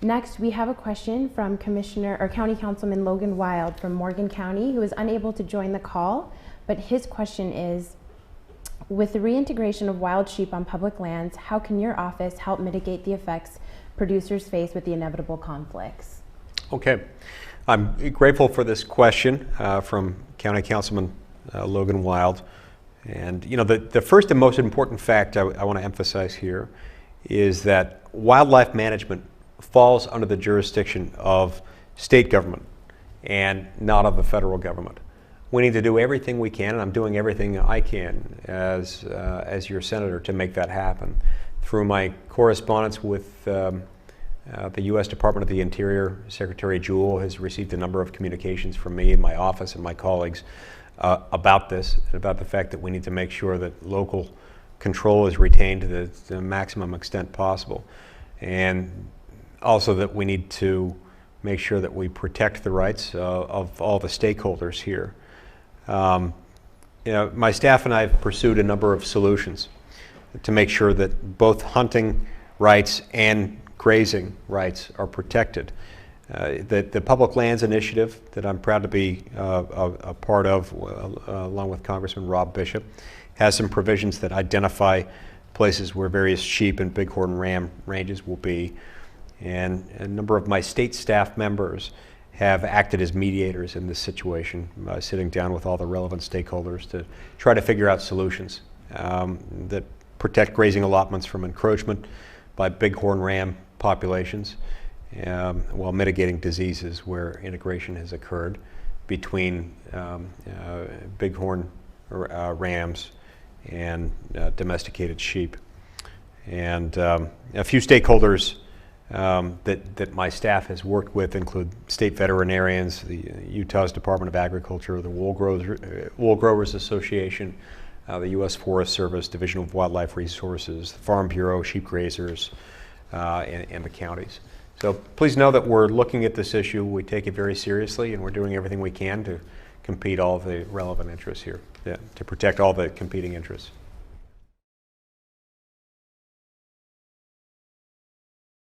Next, we have a question from County Councilman Logan Wild from Morgan County, who is unable to join the call, but his question is, with the reintegration of wild sheep on public lands, how can your office help mitigate the effects producers face with the inevitable conflicts? Okay, I'm grateful for this question from County Councilman Logan Wild. And you know, the first and most important fact I want to emphasize here is that wildlife management falls under the jurisdiction of state government and not of the federal government. We need to do everything we can, and I'm doing everything I can as your senator to make that happen. Through my correspondence with the U.S. Department of the Interior, Secretary Jewell has received a number of communications from me and my office and my colleagues about this, and about the fact that we need to make sure that local control is retained to the maximum extent possible. And also that we need to make sure that we protect the rights of all the stakeholders here. You know, my staff and I have pursued a number of solutions to make sure that both hunting rights and grazing rights are protected. The Public Lands Initiative that I'm proud to be a part of, along with Congressman Rob Bishop, has some provisions that identify places where various sheep and bighorn ram ranges will be. And a number of my state staff members have acted as mediators in this situation, sitting down with all the relevant stakeholders to try to figure out solutions that protect grazing allotments from encroachment by bighorn ram populations, while mitigating diseases where integration has occurred between bighorn rams and domesticated sheep. And a few stakeholders that my staff has worked with include state veterinarians, the Utah's Department of Agriculture, the Wool Growers Association, the U.S. Forest Service, Division of Wildlife Resources, the Farm Bureau, sheep grazers, and the counties. So please know that we're looking at this issue. We take it very seriously, and we're doing everything we can to compete all the relevant interests here, to protect all the competing interests.